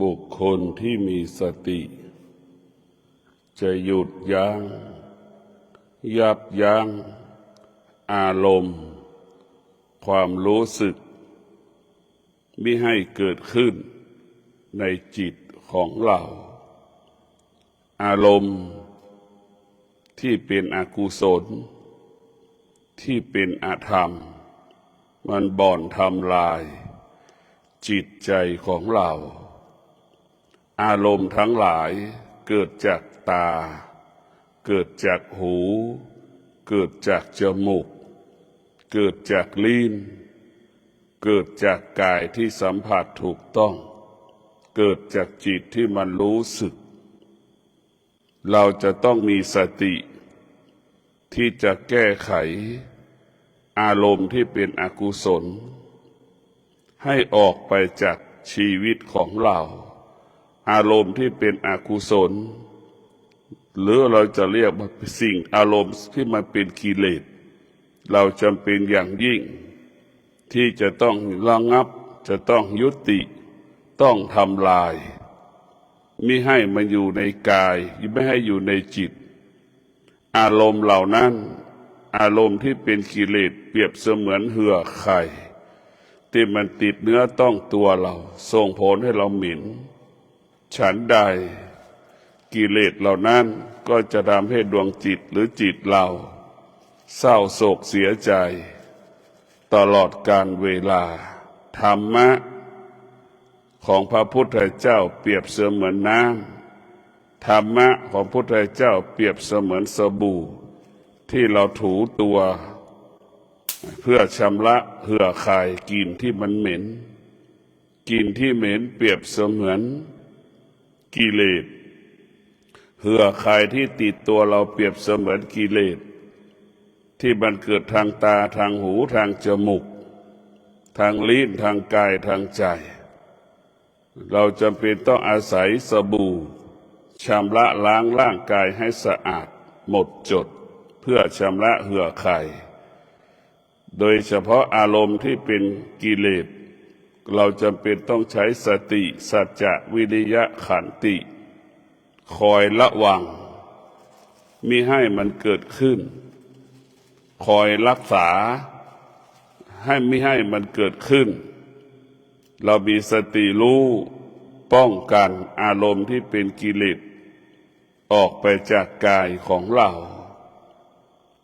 บุคคลที่มีสติจะหยุดยับยั้งอารมณ์ความรู้สึกมิให้เกิดขึ้นในจิตของเราอารมณ์ที่เป็นอกุศลที่เป็นอธรรมมันบ่อนทำลายจิตใจของเราอารมณ์ทั้งหลายเกิดจากตาเกิดจากหูเกิดจากจมูกเกิดจากลิ้นเกิดจากกายที่สัมผัสถูกต้องเกิดจากจิตที่มันรู้สึกเราจะต้องมีสติที่จะแก้ไขอารมณ์ที่เป็นอกุศลให้ออกไปจากชีวิตของเราอารมณ์ที่เป็นอกุศลหรือเราจะเรียกว่าสิ่งอารมณ์ที่มันเป็นกิเลสเราจำเป็นอย่างยิ่งที่จะต้องระงับจะต้องยุติต้องทำลายมิให้มันอยู่ในกายไม่ให้อยู่ในจิตอารมณ์เหล่านั้นอารมณ์ที่เป็นกิเลสเปรียบเสมือนเหือกไข่ที่มันติดเนื้อต้องตัวเราส่งผลให้เราหมิ่นฉันใดกิเลสเหล่านั้นก็จะทำให้ดวงจิตหรือจิตเราเศร้าโศกเสียใจตลอดกาลเวลาธรรมะของพระพุทธเจ้าเปรียบเสมือนน้ำธรรมะของพระพุทธเจ้าเปรียบเสมือนสบู่ที่เราถูตัวเพื่อชำระเหื่อคายกลิ่นที่มันเหม็นกลิ่นที่เหม็นเปรียบเสมือนกิเลสเหื่อคายที่ติดตัวเราเปรียบเสมือนกิเลสที่มันเกิดทางตาทางหูทางจมูกทางลิ้นทางกายทางใจเราจำเป็นต้องอาศัยสบู่ชำระล้างร่างกายให้สะอาดหมดจดเพื่อชำระเหื่อคายโดยเฉพาะอารมณ์ที่เป็นกิเลสเราจำเป็นต้องใช้สติสัจจะวิริยะขันติคอยระวังมิให้มันเกิดขึ้นคอยรักษาให้ไม่ให้มันเกิดขึ้นเรามีสติรู้ป้องกันอารมณ์ที่เป็นกิเลสออกไปจากกายของเรา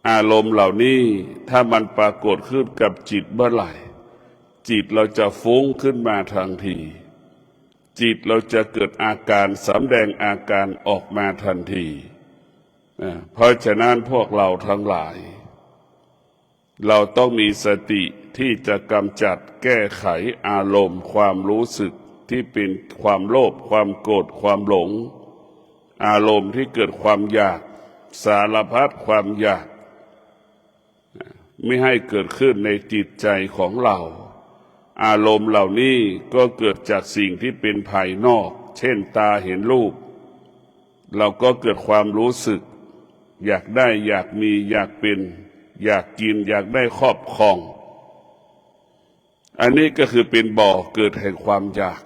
อารมณ์เหล่านี้ถ้ามันปรากฏขึ้นกับจิตเมื่อไหร่จิตเราจะฟุ้งขึ้นมาทันทีจิตเราจะเกิดอาการสำแดงอาการออกมาทันทีเพราะฉะนั้นพวกเราทั้งหลายเราต้องมีสติที่จะกำจัดแก้ไขอารมณ์ความรู้สึกที่เป็นความโลภความโกรธความหลงอารมณ์ที่เกิดความอยากสารพัดความอยากไม่ให้เกิดขึ้นในจิตใจของเราอารมณ์เหล่านี้ก็เกิดจากสิ่งที่เป็นภายนอกเช่นตาเห็นรูปเราก็เกิดความรู้สึกอยากได้อยากมีอยากเป็นอยากกินอยากได้ครอบครองอันนี้ก็คือเป็นบ่อเกิดแห่งความอยาก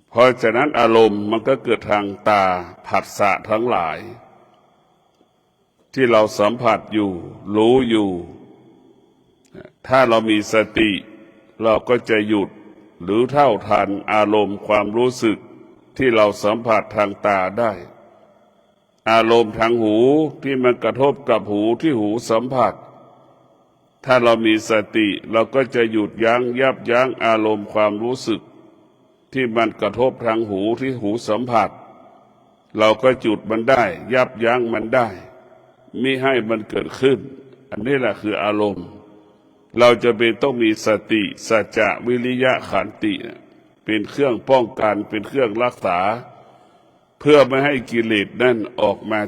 เพราะฉะนั้นอารมณ์มันก็เกิดทางตาผัสสะทั้งหลายที่เราสัมผัสอยู่รู้อยู่ถ้าเรามีสติเราก็จะหยุดหรือเท่าทันอารมณ์ความรู้สึกที่เราสัมผัสทางตาได้อารมณ์ทางหูที่มันกระทบกับหูที่หูสัมผัสถ้าเรามีสติเราก็จะหยุดยั้งอารมณ์ความรู้สึกที่มันกระทบทางหูที่หูสัมผัสเราก็หยุดมันได้ยั้งมันได้มิให้มันเกิดขึ้นอันนี้แหละคืออารมณ์เราจะเป็นต้องมีสติสัจจะวิริยะขันติเป็นเครื่องป้องกันเป็นเครื่องรักษาเพื่อไม่ให้กิเลสนั่นออกมา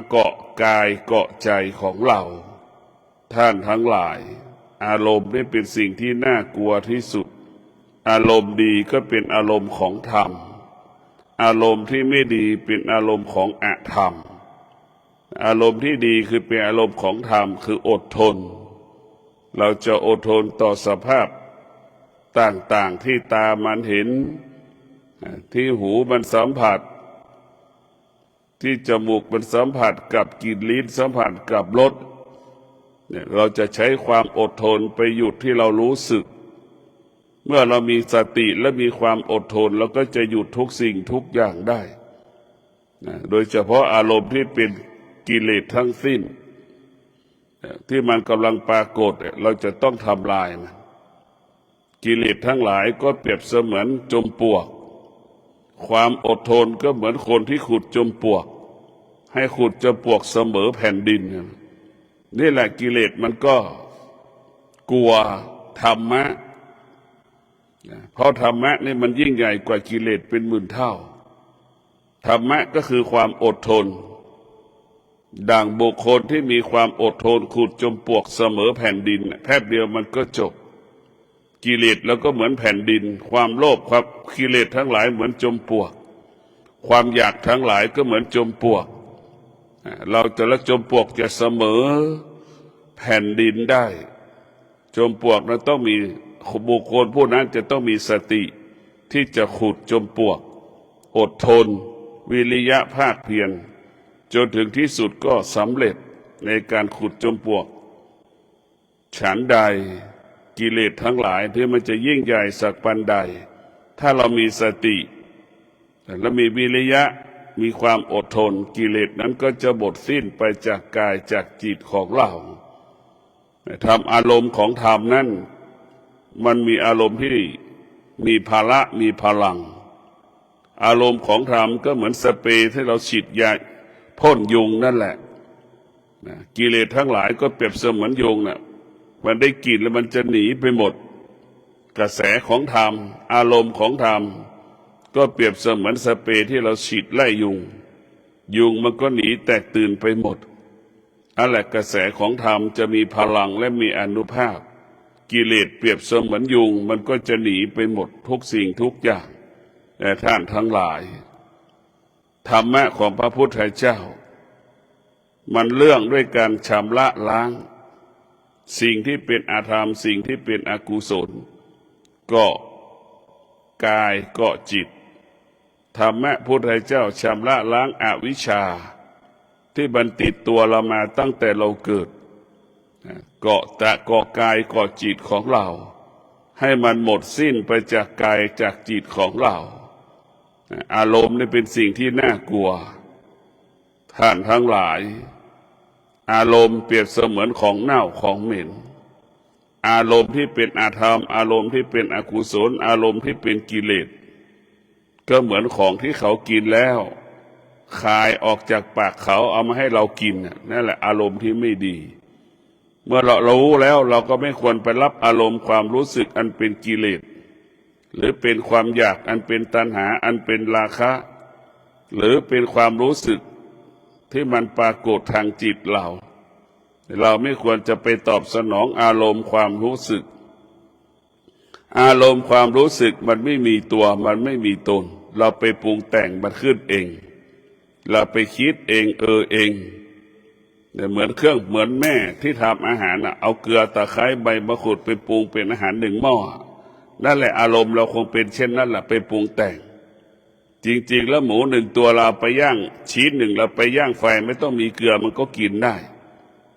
เกาะกายเกาะใจของเราท่านทั้งหลายอารมณ์นี่เป็นสิ่งที่น่ากลัวที่สุดอารมณ์ดีก็เป็นอารมณ์ของธรรมอารมณ์ที่ไม่ดีเป็นอารมณ์ของอธรรมอารมณ์ที่ดีคือเป็นอารมณ์ของธรรมคืออดทนเราจะอดทนต่อสภาพ ต่างๆที่ตามันเห็นที่หูมันสัมผัสที่จมูกมันสัมผัสกับกลิ่นลิ้นสัมผัสกับรสเนี่ยเราจะใช้ความอดทนไปหยุดที่เรารู้สึกเมื่อเรามีสติและมีความอดทนเราก็จะหยุดทุกสิ่งทุกอย่างได้โดยเฉพาะอารมณ์ที่เป็นกิเลสทั้งสิ้นที่มันกำลังปรากฏเราจะต้องทำลายมันกิเลสทั้งหลายก็เปรียบเสมือนจมปลวกความอดทนก็เหมือนคนที่ขุดจมปลวกให้ขุดจมปลวกเสมอแผ่นดินนี่แหละกิเลสมันก็กลัวธรรมะเพราะธรรมะนี่มันยิ่งใหญ่กว่ากิเลสเป็นหมื่นเท่าธรรมะก็คือความอดทนดังบุคคลที่มีความอดทนขุดจมปลวกเสมอแผ่นดินแป๊บเดียวมันก็จบกิเลสแล้วก็เหมือนแผ่นดินความโลภความกิเลสทั้งหลายเหมือนจมปลวกความอยากทั้งหลายก็เหมือนจมปลวกเราจะละจมปลวกจะเสมอแผ่นดินได้จมปลวกนั้นต้องมีบุคคลผู้นั้นจะต้องมีสติที่จะขุดจมปลวกอดทนวิริยะภาคเพียรจนถึงที่สุดก็สำเร็จในการขุดจมปลวกฉันใดกิเลสทั้งหลายที่มันจะยิ่งใหญ่สักปานใดถ้าเรามีสติและมีวิริยะมีความอดทนกิเลสนั้นก็จะหมดสิ้นไปจากกายจากจิตของเราธรรมอารมณ์ของธรรมนั้นมันมีอารมณ์ที่มีภาระมีพลังอารมณ์ของธรรมก็เหมือนสเปรย์ที่เราฉีดยาพ่นยุงนั่นแหละกิเลสทั้งหลายก็เปรียบเสมือนยุงมันได้กลิ่นแล้วมันจะหนีไปหมดกระแสของธรรมอารมณ์ของธรรมก็เปรียบเสมือนสเปรย์ที่เราฉีดไล่ยุงยุงมันก็หนีแตกตื่นไปหมดนั่นแหละกระแสของธรรมจะมีพลังและมีอานุภาพกิเลสเปรียบเสมือนยุงมันก็จะหนีไปหมดทุกสิ่งทุกอย่างแต่ท่านทั้งหลายธรรมะของพระพุทธเจ้ามันเรื่องด้วยการชำระล้างสิ่งที่เป็นอาธรรมสิ่งที่เป็นอกุศลก็กายก็จิตธรรมะพุทธเจ้าชำระล้างอวิชชาที่บันติดตัวเรามาตั้งแต่เราเกิดเกาะกายเกาะจิตของเราให้มันหมดสิ้นไปจากกายจากจิตของเราอารมณ์นี่เป็นสิ่งที่น่ากลัวท่านทั้งหลายอารมณ์เปรียบเสมือนของเน่าของเหม็นอารมณ์ที่เป็นอาธรรมอารมณ์ที่เป็นอกุศลอารมณ์ที่เป็นกิเลสก็เหมือนของที่เขากินแล้วคายออกจากปากเขาเอามาให้เรากินนั่นแหละอารมณ์ที่ไม่ดีเมื่อเรารู้แล้วเราก็ไม่ควรไปรับอารมณ์ความรู้สึกอันเป็นกิเลสหรือเป็นความอยากอันเป็นตัณหาอันเป็นราคะหรือเป็นความรู้สึกที่มันปรากฏทางจิตเราไม่ควรจะไปตอบสนองอารมณ์ความรู้สึกอารมณ์ความรู้สึกมันไม่มีตัวมันไม่มีตนเราไปปรุงแต่งมันขึ้นเองเราไปคิดเองเองเหมือนเหมือนแม่ที่ทำอาหารเอาเกลือตะไคร้ใบมะกรูดไปปรุงเป็นอาหารหนึ่งหม้อนั่นแหละอารมณ์เราคงเป็นเช่นนั้นแหละไปปรุงแต่งจริงๆแล้วหมูหนึ่งตัวเราไปย่างชิ้นหนึ่งเราไปย่างไฟไม่ต้องมีเกลือมันก็กินได้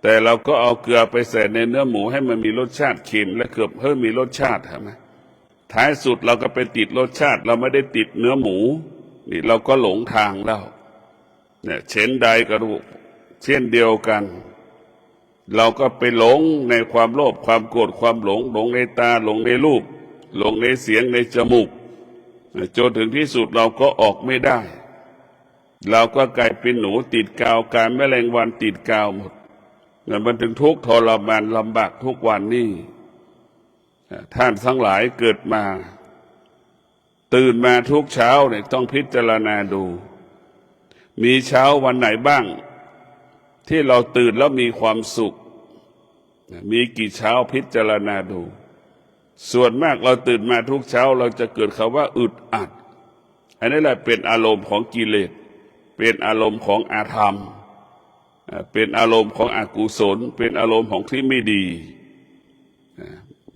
แต่เราก็เอาเกลือไปใส่ในเนื้อหมูให้มันมีรสชาติเค็มและเกือบเพิ่มมีรสชาติใช่ไหมท้ายสุดเราก็ไปติดรสชาติเราไม่ได้ติดเนื้อหมูนี่เราก็หลงทางแล้วเนี่ยเช่นใดก็เช่นเดียวกันเราก็ไปหลงในความโลภความโกรธความหลงในตาหลงในรูปหลงในเสียงในจมูกจนถึงที่สุดเราก็ออกไม่ได้เราก็กลายเป็นหนูติดกาวกลายแมลงวันติดกาวหมดมันถึงทุกข์ทรมานลำบากทุกวันนี้ท่านทั้งหลายเกิดมาตื่นมาทุกเช้าเนี่ยต้องพิจารณาดูมีเช้าวันไหนบ้างที่เราตื่นแล้วมีความสุขมีกี่เช้าพิจารณาดูส่วนมากเราตื่นมาทุกเช้าเราจะเกิดคำว่าอึดอัดอันนี้แหละเป็นอารมณ์ของกิเลสเป็นอารมณ์ของอาธรรมเป็นอารมณ์ของอกุศลเป็นอารมณ์ของที่ไม่ดี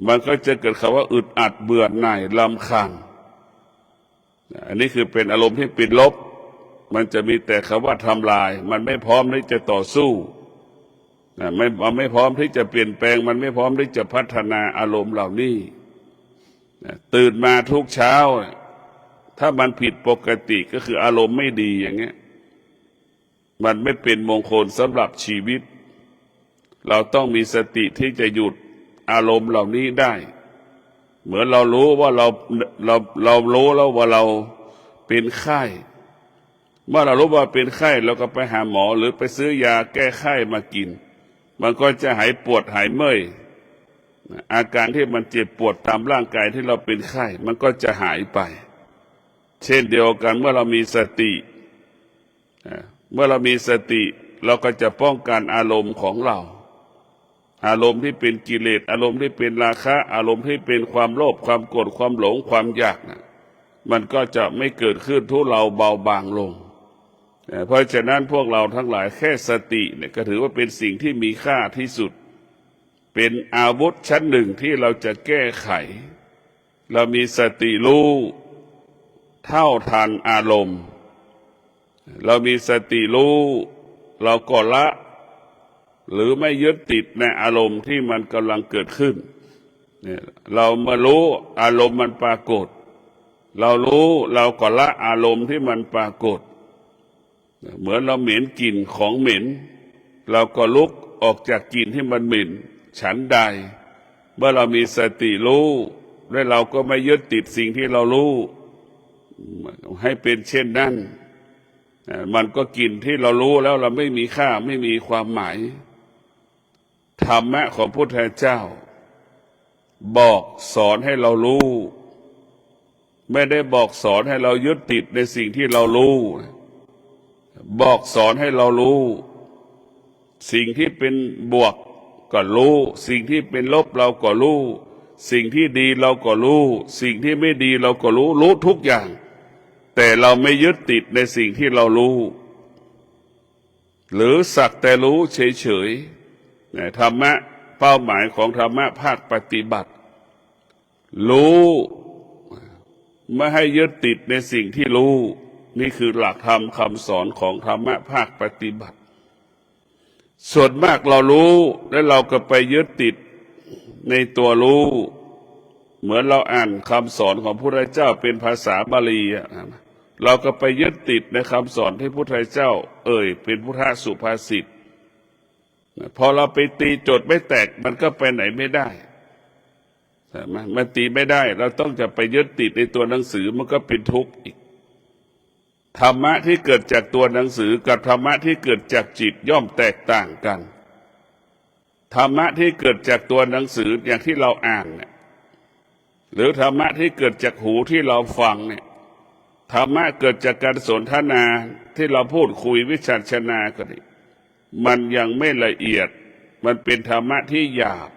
มันก็จะเกิดคำว่าอึดอัดเบื่อหน่ายรำคาญอันนี้คือเป็นอารมณ์ที่ปิดลบมันจะมีแต่คำว่าทำลายมันไม่พร้อมที่จะต่อสู้มันไม่พร้อมที่จะเปลี่ยนแปลงมันไม่พร้อมที่จะพัฒนาอารมณ์เหล่านี้ตื่นมาทุกเช้าถ้ามันผิดปกติก็คืออารมณ์ไม่ดีอย่างเงี้ยมันไม่เป็นมงคลสำหรับชีวิตเราต้องมีสติที่จะหยุดอารมณ์เหล่านี้ได้เหมือนเรารู้ว่าเรารู้แล้วว่าเราเป็นไข้เมื่อเรารู้ว่าเป็นไข้เราก็ไปหาหมอหรือไปซื้อยาแก้ไข้มากินมันก็จะหายปวดหายเมื่อยอาการที่มันเจ็บปวดตามร่างกายที่เราเป็นไข้มันก็จะหายไปเช่นเดียวกันเมื่อเรามีสติเราก็จะป้องกันอารมณ์ของเราอารมณ์ที่เป็นกิเลสอารมณ์ที่เป็นราคะอารมณ์ที่เป็นความโลภความโกรธความหลงความอยากมันก็จะไม่เกิดขึ้นทุเลาเบาบางลงเพราะฉะนั้นพวกเราทั้งหลายแค่สติเนี่ยก็ถือว่าเป็นสิ่งที่มีค่าที่สุดเป็นอาวุธชั้นหนึ่งที่เราจะแก้ไขเรามีสติรู้เท่าทันอารมณ์เรามีสติรู้เราก็ละหรือไม่ยึดติดในอารมณ์ที่มันกำลังเกิดขึ้นเนี่ยเรามารู้อารมณ์มันปรากฏเรารู้เราก็ละอารมณ์ที่มันปรากฏเหมือนเราเหม็นกลิ่นของเหม็นเราก็ลุกออกจากกลิ่นที่มันเหม็นฉันใดเมื่อเรามีสติรู้และเราก็ไม่ยึดติดสิ่งที่เรารู้ให้เป็นเช่นนั้นมันก็กลิ่นที่เรารู้แล้วเราไม่มีค่าไม่มีความหมายธรรมะของพุทธเจ้าบอกสอนให้เรารู้ไม่ได้บอกสอนให้เรายึดติดในสิ่งที่เรารู้บอกสอนให้เรารู้สิ่งที่เป็นบวกก็รู้สิ่งที่เป็นลบเราก็รู้สิ่งที่ดีเราก็รู้สิ่งที่ไม่ดีเราก็รู้ทุกอย่างแต่เราไม่ยึดติดในสิ่งที่เรารู้หรือสักแต่รู้เฉยๆธรรมะเป้าหมายของธรรมะภาคปฏิบัติรู้ไม่ให้ยึดติดในสิ่งที่รู้นี่คือหลักธรรมคำสอนของธรรมะภาคปฏิบัติส่วนมากเรารู้แล้วเราก็ไปยึดติดในตัวรู้เหมือนเราอ่านคำสอนของพระพุทธเจ้าเป็นภาษาบาลีเราก็ไปยึดติดในคำสอนที่พระพุทธเจ้าเป็นพุทธสุภาษิตพอเราไปตีโจทย์ไม่แตกมันก็ไปไหนไม่ได้มันตีไม่ได้เราต้องจะไปยึดติดในตัวหนังสือมันก็เป็นทุกข์อีกธรรมะที่เกิดจากตัวหนังสือกับธรรมะที่เกิดจากจิตย่อมแตกต่างกันธรรมะที่เกิดจากตัวหนังสืออย่างที่เราอ่านเนี่ยหรือธรรมะที่เกิดจากหูที่เราฟังเนี่ยธรรมะเกิดจากการสนทนาที่เราพูดคุยวิจัชนาก็ดีมันยังไม่ละเอียดมันเป็นธรรมะที่หยาบ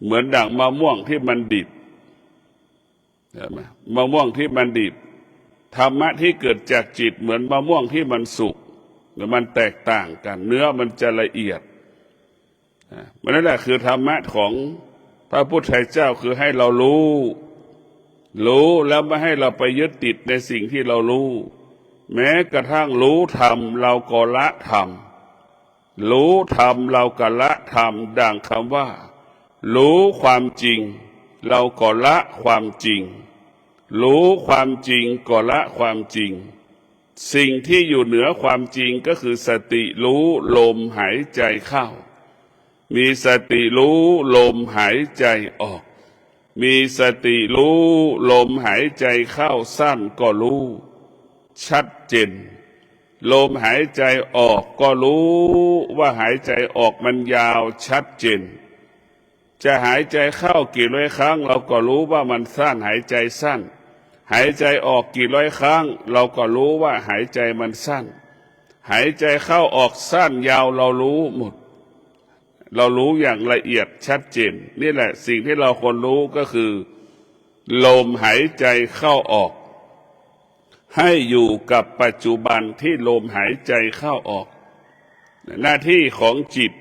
เหมือนด่างมะม่วงที่มันดิบมะม่วงที่มันดิบธรรมะที่เกิดจากจิตเหมือนมะม่วงที่มันสุกมันแตกต่างกันเนื้อมันจะละเอียดมันนั่นแหละคือธรรมะของพระพุทธเจ้าคือให้เรารู้แล้วไม่ให้เราไปยึดติดในสิ่งที่เรารู้แม้กระทั่งรู้ธรรมเราก็ละธรรมรู้ธรรมเราก็ละธรรมดังคำว่ารู้ความจริงเราก็ละความจริงรู้ความจริงก็ละความจริงสิ่งที่อยู่เหนือความจริงก็คือสติรู้ลมหายใจเข้ามีสติรู้ลมหายใจออกมีสติรู้ลมหายใจเข้าสั้นก็รู้ชัดเจนลมหายใจออกก็รู้ว่าหายใจออกมันยาวชัดเจนจะหายใจเข้ากี่ร้อยครั้งเราก็รู้ว่ามันสั้นหายใจสั้นหายใจออกกี่ร้อยครั้งเราก็รู้ว่าหายใจมันสั้นหายใจเข้าออกสั้นยาวเรารู้หมดเรารู้อย่างละเอียดชัดเจนนี่แหละสิ่งที่เราควรรู้ก็คือลมหายใจเข้าออกให้อยู่กับปัจจุบันที่ลมหายใจเข้าออกหน้าที่ของจิต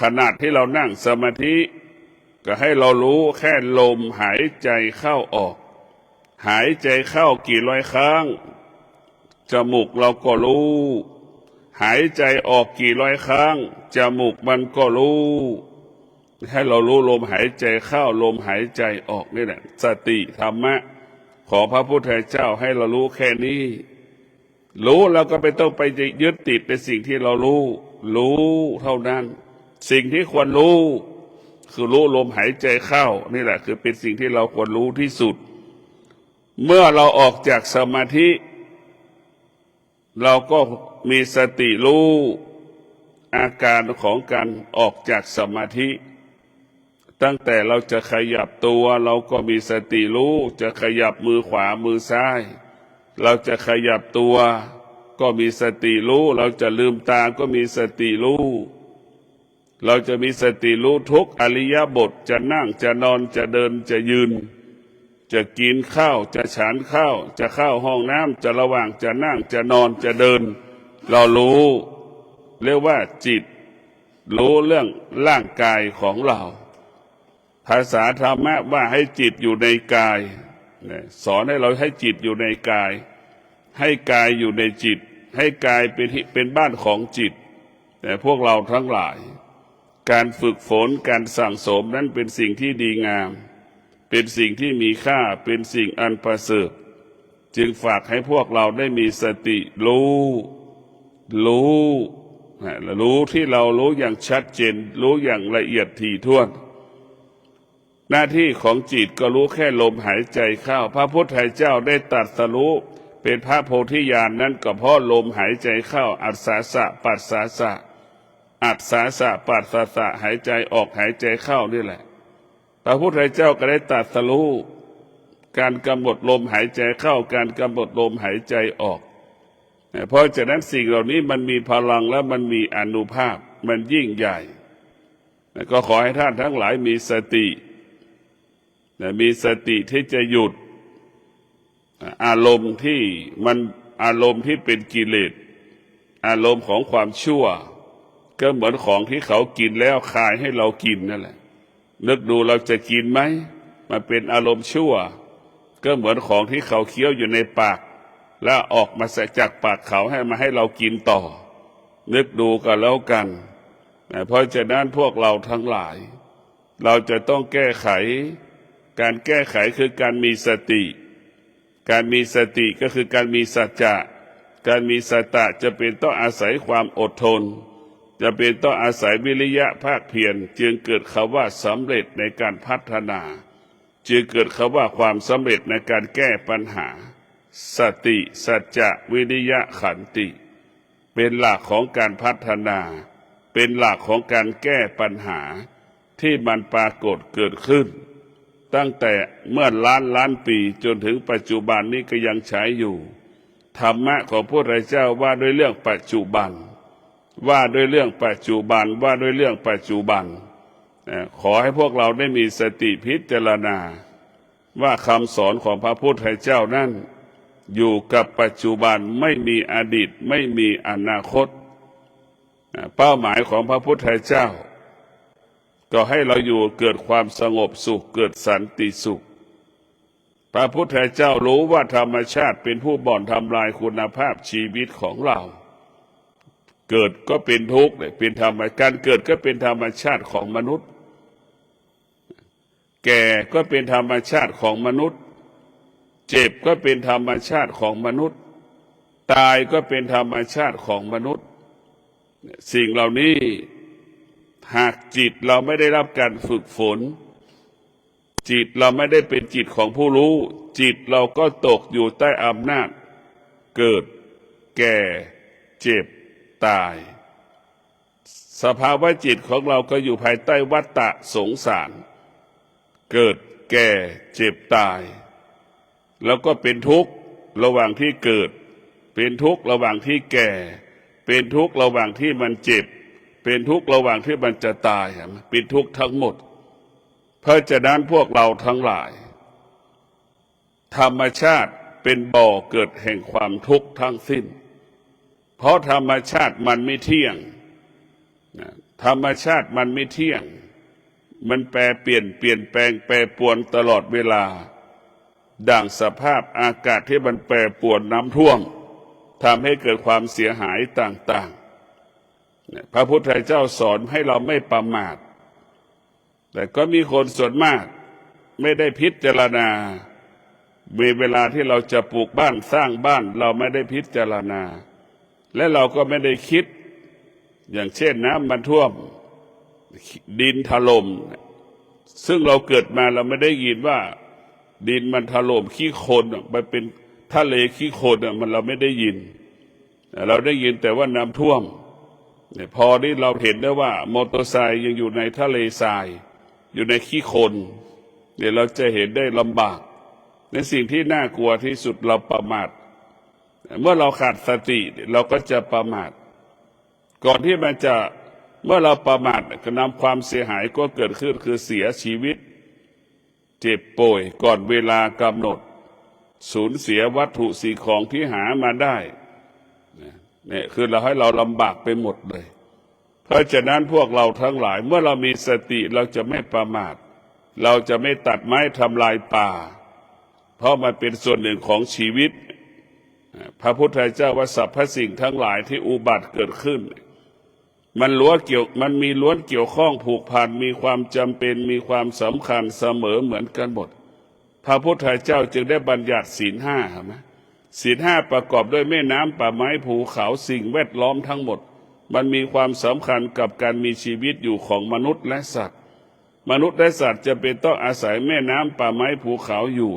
ขณะที่เรานั่งสมาธิ ก็ให้เรารู้แค่ลมหายใจเข้าออกหายใจเข้ากี่ร้อยครั้งจมูกเราก็รู้หายใจออกกี่ร้อยครั้งจมูกมันก็รู้ให้เรารู้ลมหายใจเข้าลมหายใจออกนี่แหละสติธรรมะของพระพุทธเจ้าให้เรารู้แค่นี้รู้แล้วก็ไม่ต้องไปยึดติดในสิ่งที่เรารู้เท่านั้นสิ่งที่ควรรู้คือรู้ลมหายใจเข้านี่แหละคือเป็นสิ่งที่เราควรรู้ที่สุดเมื่อเราออกจากสมาธิเราก็มีสติรู้อาการของการออกจากสมาธิตั้งแต่เราจะขยับตัวเราก็มีสติรู้จะขยับมือขวามือซ้ายเราจะขยับตัวก็มีสติรู้เราจะลืมตาก็มีสติรู้เราจะมีสติรู้ทุกอริยบทจะนั่งจะนอนจะเดินจะยืนจะกินข้าวจะฉันข้าวจะเข้าห้องน้ำจะระหว่างจะนั่งจะนอนจะเดินเรารู้เรียกว่าจิตรู้เรื่องร่างกายของเราภาษาธรรมะว่าให้จิตอยู่ในกายสอนให้เราให้จิตอยู่ในกายให้กายอยู่ในจิตให้กายเป็นบ้านของจิตแต่พวกเราทั้งหลายการฝึกฝนการสั่งสมนั้นเป็นสิ่งที่ดีงามเป็นสิ่งที่มีค่าเป็นสิ่งอันประเสริฐจึงฝากให้พวกเราได้มีสติรู้ที่เรารู้อย่างชัดเจนรู้อย่างละเอียดถี่ถ้วนหน้าที่ของจิตก็รู้แค่ลมหายใจเข้าพระพุทธเจ้าได้ตรัสรู้เป็นพระโพธิญาณ นั้นก็เพราะลมหายใจเข้าอัศสาสะปัสสาสะอัศสาสะปัสสาสะหายใจออกหายใจเข้านี่แหละพระพุทธเจ้าก็ได้ตรัสรู้การกำหนดลมหายใจเข้าการกำหนดลมหายใจออกเพราะฉะนั้นสิ่งเหล่านี้มันมีพลังและมันมีอานุภาพมันยิ่งใหญ่ก็ขอให้ท่านทั้งหลายมีสติที่จะหยุดอารมณ์ที่เป็นกิเลสอารมณ์ของความชั่วก็เหมือนของที่เขากินแล้วคายให้เรากินนั่นแหละนึกดูเราจะกินไหมมันเป็นอารมณ์ชั่วก็เหมือนของที่เขาเคี้ยวอยู่ในปากแล้วออกมาจากปากเขาให้มาให้เรากินต่อนึกดูกันแล้วกันเพราะฉะนั้นพวกเราทั้งหลายเราจะต้องแก้ไขการแก้ไขคือการมีสติการมีสติก็คือการมีสัจจะการมีสัตตะจะเป็นต้องอาศัยความอดทนจะเป็นต้องอาศัยวิริยะภาคเพียรจึงเกิดคำว่าสำเร็จในการพัฒนาจึงเกิดคำว่าความสำเร็จในการแก้ปัญหาสติสัจจะวิริยะขันติเป็นหลักของการพัฒนาเป็นหลักของการแก้ปัญหาที่มันปรากฏเกิดขึ้นตั้งแต่เมื่อล้านปีจนถึงปัจจุบันนี้ก็ยังใช้อยู่ธรรมะของพระพุทธเจ้าว่าด้วยเรื่องปัจจุบันว่าด้วยเรื่องปัจจุบันว่าด้วยเรื่องปัจจุบันขอให้พวกเราได้มีสติพิจารณาว่าคำสอนของพระพุทธเจ้านั้นอยู่กับปัจจุบันไม่มีอดีตไม่มีอนาคตเป้าหมายของพระพุทธเจ้าก็ให้เราอยู่เกิดความสงบสุขเกิดสันติสุขพระพุทธเจ้ารู้ว่าธรรมชาติเป็นผู้บ่อนทำลายคุณภาพชีวิตของเราเกิดก็เป็นทุกข์เป็นธรรมการเกิดก็เป็นธรรมชาติของมนุษย์แก่ก็เป็นธรรมชาติของมนุษย์เจ็บก็เป็นธรรมชาติของมนุษย์ตายก็เป็นธรรมชาติของมนุษย์สิ่งเหล่านี้หากจิตเราไม่ได้รับการฝึกฝนจิตเราไม่ได้เป็นจิตของผู้รู้จิตเราก็ตกอยู่ใต้อำนาจเกิดแก่เจ็บตายสภาวะจิตของเราก็อยู่ภายใต้วัฏฏะสงสารเกิดแก่เจ็บตายแล้วก็เป็นทุกข์ระหว่างที่เกิดเป็นทุกข์ระหว่างที่แก่เป็นทุกข์ระหว่างที่มันเจ็บเป็นทุกข์ระหว่างที่มันจะตายเป็นทุกข์ทั้งหมดเพราะฉะนั้นพวกเราทั้งหลายธรรมชาติเป็นบ่อเกิดแห่งความทุกข์ทั้งสิ้นเพราะธรรมชาติมันไม่เที่ยงธรรมชาติมันไม่เที่ยง มันแปรเปลี่ยนแปลงแปรปรวนตลอดเวลาดั่งสภาพอากาศที่มันแปรปรวนน้ำท่วมทำให้เกิดความเสียหายต่างๆพระพุทธเจ้าสอนให้เราไม่ประมาทแต่ก็มีคนส่วนมากไม่ได้พิจารณามีเวลาที่เราจะปลูกบ้านสร้างบ้านเราไม่ได้พิจารณาและเราก็ไม่ได้คิดอย่างเช่นน้ำมันท่วมดินถล่มซึ่งเราเกิดมาเราไม่ได้ยินว่าดินมันถล่มขี้โคลนมันเป็นทะเลขี้โคลนมันเราไม่ได้ยินเราได้ยินแต่ว่าน้ำท่วมพอที่เราเห็นได้ว่ามอเตอร์ไซค์ยังอยู่ในทะเลทรายอยู่ในขี้โคลนเนี่ยเราจะเห็นได้ลำบากในสิ่งที่น่ากลัวที่สุดเราประมาทเมื่อเราขาดสติเราก็จะประมาทก่อนที่มันจะเมื่อเราประมาทก็นำความเสียหายก็เกิดขึ้นคือเสียชีวิตเจ็บป่วยก่อนเวลากำหนดสูญเสียวัตถุสิ่งของที่หามาได้เนี่ยคือเราให้เราลำบากไปหมดเลยเพราะฉะนั้นพวกเราทั้งหลายเมื่อเรามีสติเราจะไม่ประมาทเราจะไม่ตัดไม้ทำลายป่าเพราะมันเป็นส่วนหนึ่งของชีวิตพระพุทธเจ้าว่าสรรพสิ่งทั้งหลายที่อุบัติเกิดขึ้นมันมีล้วนเกี่ยวข้องผูกพันมีความจำเป็นมีความสำคัญเสมอเหมือนกันหมดพระพุทธเจ้าจึงได้บัญญัติศีลห้าศีลห้าประกอบด้วยแม่น้ำป่าไม้ภูเขาสิ่งแวดล้อมทั้งหมดมันมีความสำคัญกับการมีชีวิตอยู่ของมนุษย์และสัตว์มนุษย์และสัตว์จะเป็นต้องอาศัยแม่น้ำป่าไม้ภูเขาอยู่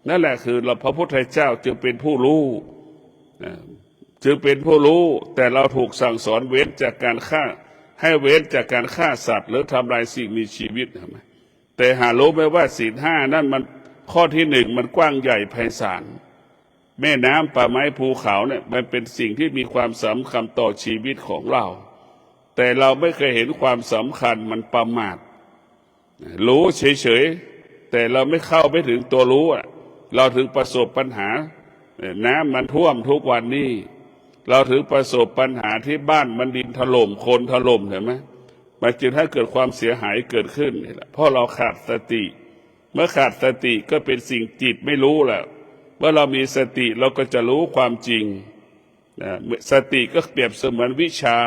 นั่นแหละคือเราพระพุทธเจ้าจึงเป็นผู้รู้แต่เราถูกสั่งสอนเว้นจากการฆ่าให้เว้นจากการฆ่าสัตว์หรือทำลายสิ่งมีชีวิตแต่หารู้ไหมว่าศีลห้านั่นมันข้อที่หนึ่งมันกว้างใหญ่ไพศาลแม่น้ำป่าไม้ภูเขาเนี่ยมันเป็นสิ่งที่มีความสำคัญต่อชีวิตของเราแต่เราไม่เคยเห็นความสำคัญมันประมาทรู้เฉยๆแต่เราไม่เข้าไปถึงตัวรู้เราถึงประสบปัญหาน้ำมันท่วมทุกวันนี้เราถึงประสบปัญหาที่บ้านมันดินถล่มโคลนถล่มเห็นไหมมันจึงให้เกิดความเสียหายเกิดขึ้นนี่แหละเพราะเราขาดสติเมื่อขาดสติก็เป็นสิ่งจิตไม่รู้แหละเมื่อเรามีสติเราก็จะรู้ความจริงสติก็เปรียบเสมือนวิชา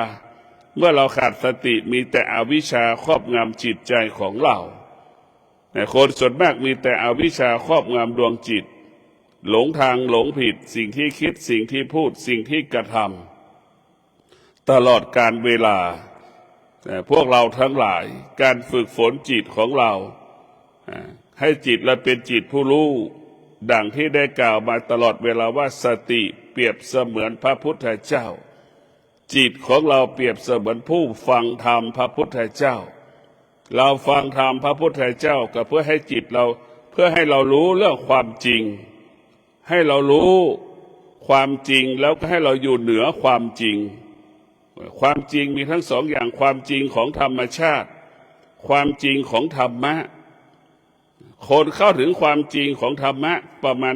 เมื่อเราขาดสติมีแต่อวิชชาครอบงำจิตใจของเราคนส่วนมากมีแต่อวิชชาครอบงำดวงจิตหลงทางหลงผิดสิ่งที่คิดสิ่งที่พูดสิ่งที่กระทำตลอดการเวลาแต่พวกเราทั้งหลายการฝึกฝนจิตของเราให้จิตเราเป็นจิตผู้รู้ดังที่ได้กล่าวมาตลอดเวลาว่าสติเปรียบเสมือนพระพุทธเจ้าจิตของเราเปรียบเสมือนผู้ฟังธรรมพระพุทธเจ้าเราฟังธรรมพระพุทธเจ้าก็เพื่อให้จิตเราเพื่อให้เรารู้เรื่องความจริงให้เรารู้ความจริงแล้วก็ให้เราอยู่เหนือความจริงความจริงมีทั้งสองอย่างความจริงของธรรมชาติความจริงของธรรมะคนเข้าถึงความจริงของธรรมะประมาณ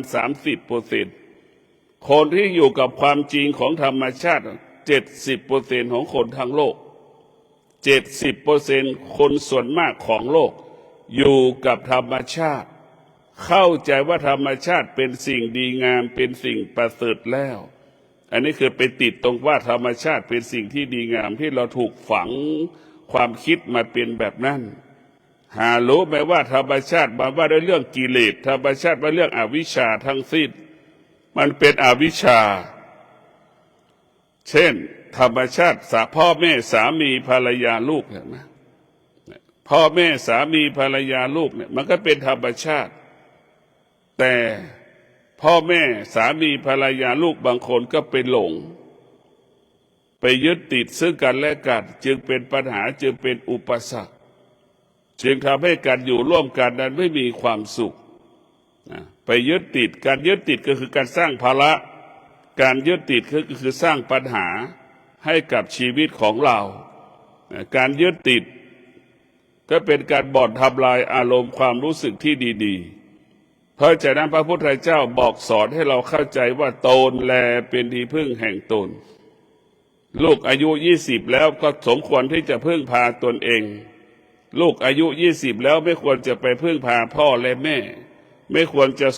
30%คนที่อยู่กับความจริงของธรรมชาติ70%ของคนทั้งโลก70%คนส่วนมากของโลกอยู่กับธรรมชาติเข้าใจว่าธรรมชาติเป็นสิ่งดีงามเป็นสิ่งประเสริฐแล้วอันนี้คือไปติดตรงว่าธรรมชาติเป็นสิ่งที่ดีงามที่เราถูกฝังความคิดมาเป็นแบบนั้นหารู้ไหมว่าธรรมชาติมาว่าด้วยเรื่องกิเลสธรรมชาติว่าเรื่องอวิชชาทั้งสิ้นมันเป็นอวิชชาเช่นธรรมชาติพ่อแม่สามีภรรยาลูกเห็นไหมพ่อแม่สามีภรรยาลูกเนี่ยมันก็เป็นธรรมชาติแต่พ่อแม่สามีภรรยาลูกบางคนก็ไปหลงไปยึดติดซึ่งกันและกันจึงเป็นปัญหาจึงเป็นอุปสรรคจึงทำให้การอยู่ร่วมกันนั้นไม่มีความสุขไปยึดติดการยึดติดก็คือการสร้างภาระการยึดติดก็คือสร้างปัญหาให้กับชีวิตของเราการยึดติดก็เป็นการบ่อนทำลายอารมณ์ความรู้สึกที่ดีๆเพราะฉะนั้นพระพุทธเจ้าบอกสอนให้เราเข้าใจว่าตนแลเป็นที่พึ่งแห่งตนลูกอายุ20แล้วก็สมควรที่จะพึ่งพาตนเอง ลูกอายุ20แล้วไม่ควรจะไปพึ่งพาพ่อและแม่ไม่ควรจะ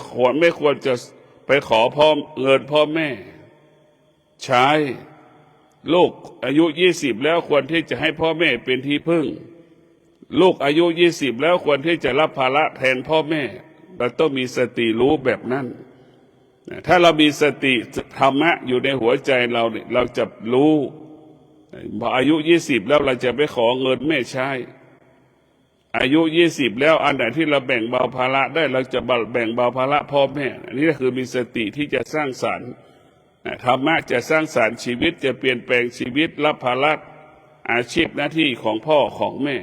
ไปขอเงินพ่อแม่ใช้ลูกอายุ20แล้วควรที่จะให้พ่อแม่เป็นที่พึ่งลูกอายุ20แล้วควรที่จะรับภาระแทนพ่อแม่เราต้องมีสติรู้แบบนั้นถ้าเรามีสติธรรมะอยู่ในหัวใจเราเนี่ยเราจะรู้พออายุ20แล้วเราจะไปขอเงินแม่ใช้อายุ20แล้วอันไหนที่เราแบ่งเบาภาระได้เราจะแบ่งเบาภาระพ่อแม่อันนี้ก็คือมีสติที่จะสร้างสรรค์ธรรมะจะสร้างสรรค์ชีวิตจะเปลี่ยนแปลงชีวิตรับภาระอาชีพหน้าที่ของพ่อของแม่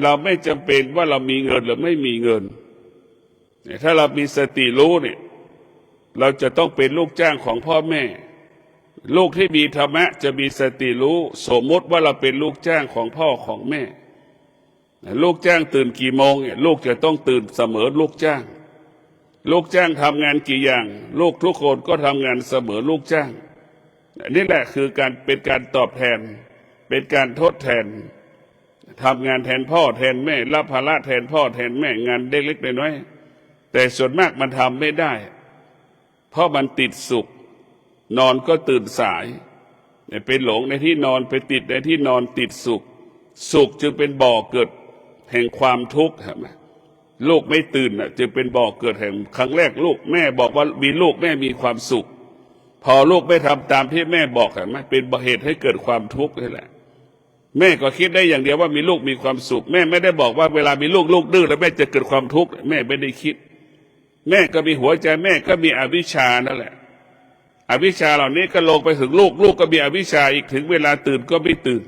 เราไม่จำเป็นว่าเรามีเงินหรือไม่มีเงินถ้าเรามีสติรู้เนี่ยเราจะต้องเป็นลูกจ้างของพ่อแม่ลูกที่มีธรรมะจะมีสติรู้สมมติว่าเราเป็นลูกจ้างของพ่อของแม่ลูกจ้างตื่นกี่โมงเนี่ยลูกจะต้องตื่นเสมอลูกจ้างทำงานกี่อย่างลูกทุกคนก็ทำงานเสมอลูกจ้างนี่แหละคือเป็นการตอบแทนเป็นการทดแทนทำงานแทนพ่อแทนแม่รับภาระแทนพ่อแทนแม่งานเล็กๆน้อยๆแต่ส่วนมากมันทำไม่ได้เพราะมันติดสุขนอนก็ตื่นสายไปหลงในที่นอนไปติดในที่นอนติดสุขจึงเป็นบ่อเกิดแห่งความทุกข์เห็นไหมลูกไม่ตื่นจึงเป็นบ่อเกิดแห่งครั้งแรกลูกแม่บอกว่ามีลูกแม่มีความสุขพอลูกไม่ทำตามที่แม่บอกเห็นไหมเป็นเหตุให้เกิดความทุกข์นี่แหละแม่ก็คิดได้อย่างเดียวว่ามีลูกมีความสุขแม่ไม่ได้บอกว่าเวลามีลูกดื้อแล้วแม่จะเกิดความทุกข์แม่ไม่ได้คิดแม่ก็มีหัวใจแม่ก็มีอวิชชานั่นแหละอวิชชาเหล่านี้ก็ลงไปถึงลูกก็มีอวิชชาอีกถึงเวลาตื่นก็ไม่ตื่น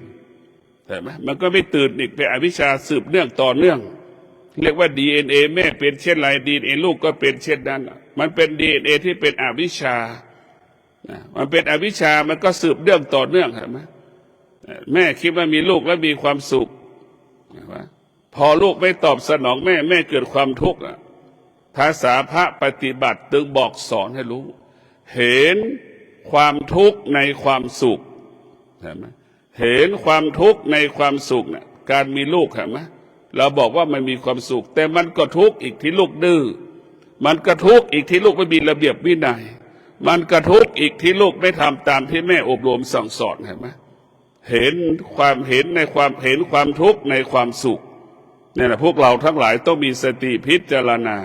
ใช่ไหมมันก็ไม่ตื่นอีกเป็นอวิชชาสืบเนื่องต่อเนื่องเรียกว่า DNA แม่เป็นเช่นไร DNA ลูกก็เป็นเช่นนั้นมันเป็น DNA ที่เป็นอวิชชามันเป็นอวิชชามันก็สืบเนื่องต่อเนื่องใช่ไหมแม่คิดว่ามีลูกแล้วมีความสุขพอลูกไม่ตอบสนองแม่เกิดความทุกข์ภาษาพระปฏิบัติตึงบอกสอนให้รู้เห็นความทุกข์ในความสุขเห็นไหมเห็นความทุกข์ในความสุขเนี่ยการมีลูกเห็นไหมเราบอกว่ามันมีความสุขแต่มันก็ทุกข์อีกที่ลูกดื้อมันก็ทุกข์อีกที่ลูกไม่มีระเบียบวินัยมันก็ทุกข์อีกที่ลูกไม่ทำตามที่แม่อบรมสั่งสอนเห็นไหมเห็นในความทุกข์ในความสุขเนี่ยนะพวกเราทั้งหลายต้องมีสติพิจารณา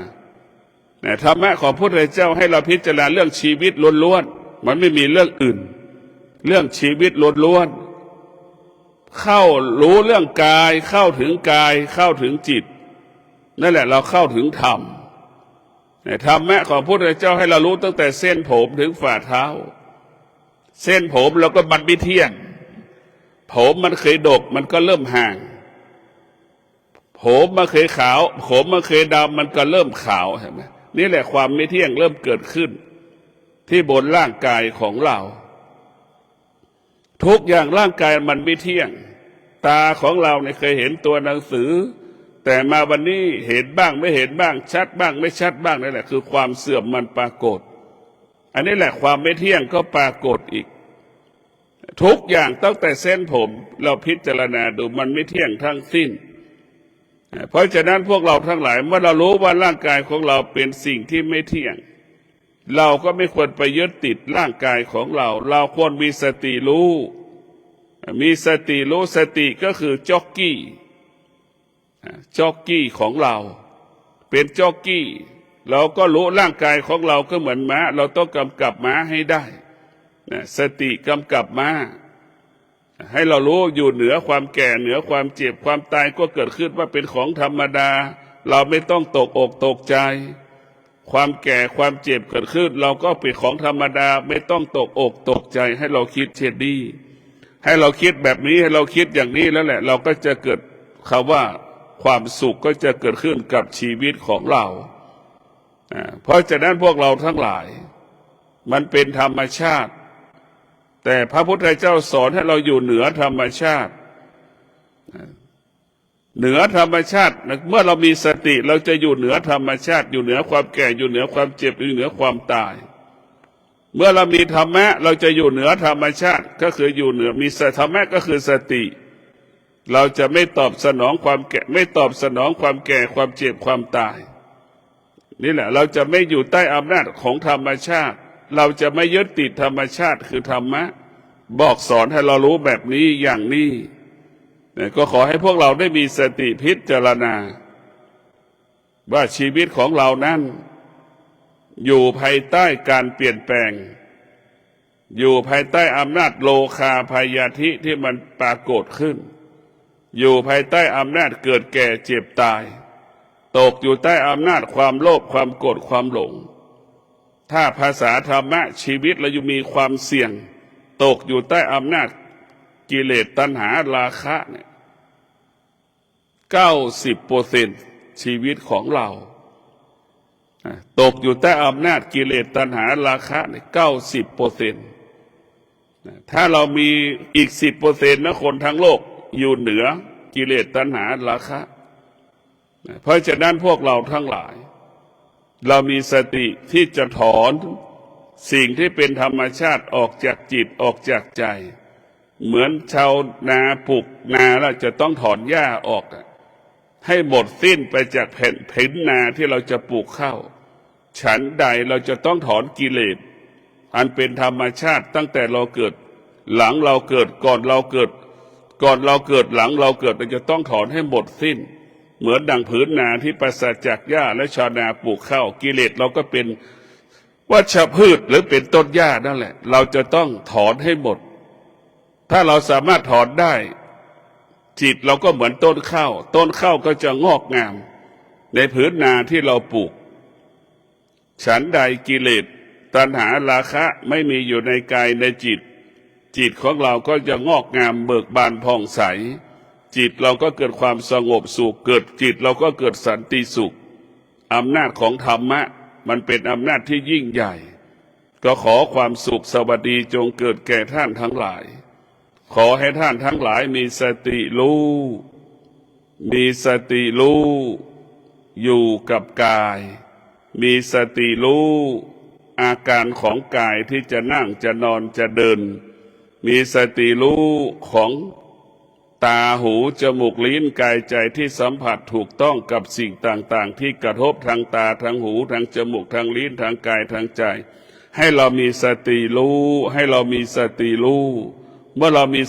ธรรมะของพระพุทธเจ้าให้เราพิจารณาเรื่องชีวิตล้วนๆมันไม่มีเรื่องอื่นเรื่องชีวิตล้วนๆเข้ารู้เรื่องกายเข้าถึงกายเข้าถึงจิตนั่นแหละเราเข้าถึงธรรมธรรมะของพระพุทธเจ้าให้เรารู้ตั้งแต่เส้นผมถึงฝ่าเท้าเส้นผมเราก็มันไม่เที่ยงผมมันเคยดกมันก็เริ่มห่างผมมันเคยขาวผมมันเคยดำมันก็เริ่มขาวเห็นไหมนี่แหละความไม่เที่ยงเริ่มเกิดขึ้นที่บนร่างกายของเราทุกอย่างร่างกายมันไม่เที่ยงตาของเราเนี่ยเคยเห็นตัวหนังสือแต่มาวันนี้เห็นบ้างไม่เห็นบ้างชัดบ้างไม่ชัดบ้างนั่นแหละคือความเสื่อมมันปรากฏอันนี้แหละความไม่เที่ยงก็ปรากฏอีกทุกอย่างตั้งแต่เส้นผมเราพิจารณาดูมันไม่เที่ยงทั้งสิ้นเพราะฉะนั้นพวกเราทั้งหลายเมื่อเรารู้ว่าร่างกายของเราเป็นสิ่งที่ไม่เที่ยงเราก็ไม่ควรไปยึดติดร่างกายของเราควรมีสติรู้สติก็คือจ็อกกี้ของเราเป็นจ็อกกี้เราก็รู้ร่างกายของเราก็เหมือนม้าเราต้องกำกับม้าให้ได้สติกำกับม้าให้เรารู้อยู่เหนือความแก่เหนือความเจ็บความตายก็เกิดขึ้นว่าเป็นของธรรมดาเราไม่ต้องตกอกตกใจความแก่ความเจ็บเกิดขึ้นเราก็เป็นของธรรมดาไม่ต้องตกอกตกใจให้เราคิดเช่นนี้ให้เราคิดแบบนี้ให้เราคิดอย่างนี้แล้วแหละเราก็จะเกิดคำว่าความสุขก็จะเกิดขึ้นกับชีวิตของเราเพราะฉะนั้นพวกเราทั้งหลายมันเป็นธรรมชาติแต่พระพุทธเจ้าสอนให้เราอยู่เหนือธรรมชาติเหนือธรรมชาติเมื่อเรามีสติเราจะอยู่เหนือธรรมชาติอยู่เหนือความแก่อยู่เหนือความเจ็บอยู่เหนือความตายเมื่อเรามีธรรมะเราจะอยู่เหนือธรรมชาติก็คืออยู่เหนือมีธรรมะก็คือสติ เราจะไม่ตอบสนองความแก่ไม่ตอบสนองความแก่ความเจ็บความตายนี่แหละเราจะไม่อยู่ใต้อำนาจของธรรมชาติเราจะไม่ยึดติดธรรมชาติคือธรรมะบอกสอนให้เรารู้แบบนี้อย่างนี้ก็ขอให้พวกเราได้มีสติพิจารณาว่าชีวิตของเรานั้นอยู่ภายใต้การเปลี่ยนแปลงอยู่ภายใต้อำนาจโลคาพยาธิที่มันปรากฏขึ้นอยู่ภายใต้อำนาจเกิดแก่เจ็บตายตกอยู่ใต้อำนาจความโลภความโกรธความหลงถ้าภาษาธรรมะชีวิตเราอยู่มีความเสี่ยงตกอยู่ใต้อำนาจกิเลสตัณหาราคะเนี่ย90%ชีวิตของเราตกอยู่ใต้อำนาจกิเลสตัณหาราคะเนี่ย90%ถ้าเรามีอีก10%นะคนทั้งโลกอยู่เหนือกิเลสตัณหาราคะเพราะฉะนั้นพวกเราทั้งหลายเรามีสติที่จะถอนสิ่งที่เป็นธรรมชาติออกจากจิตออกจากใจเหมือนชาวนาปลูกนาแล้วจะต้องถอนหญ้าออกให้หมดสิ้นไปจากแผ่นนาที่เราจะปลูกข้าวฉันใดเราจะต้องถอนกิเลสอันเป็นธรรมชาติตั้งแต่เราเกิดหลังเราเกิดก่อนเราเกิดหลังเราเกิดเราจะต้องถอนให้หมดสิ้นเหมือนดังผืนนาที่ปราศจากหญ้าและชาวนาปลูกข้าวกิเลสเราก็เป็นวัชพืชหรือเป็นต้นหญ้านั่นแหละเราจะต้องถอนให้หมดถ้าเราสามารถถอนได้จิตเราก็เหมือนต้นข้าวก็จะงอกงามในผืนนาที่เราปลูกฉันใดกิเลสตัณหาราคะไม่มีอยู่ในกายในจิตของเราก็จะงอกงามเบิกบานผ่องใสจิตเราก็เกิดความสงบสุขเกิดจิตเราก็เกิดสันติสุขอำนาจของธรรมะมันเป็นอำนาจที่ยิ่งใหญ่ก็ขอความสุขสวัสดีจงเกิดแก่ท่านทั้งหลายขอให้ท่านทั้งหลายมีสติรู้อยู่กับกายมีสติรู้อาการของกายที่จะนั่งจะนอนจะเดินมีสติรู้ของตาหูจมูกลิ้นกายใจที่สัมผัสถูกต้องกับสิ่งต่างๆที่กระทบทางตาทางหูทางจมูกทางลิ้นทางกายทางใจให้เรามีสติรู้เมื่อเรามี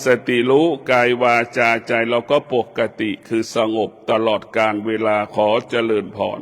สติรู้กายวาจาใจเราก็ปกติคือสงบตลอดกาลเวลาขอเจริญพร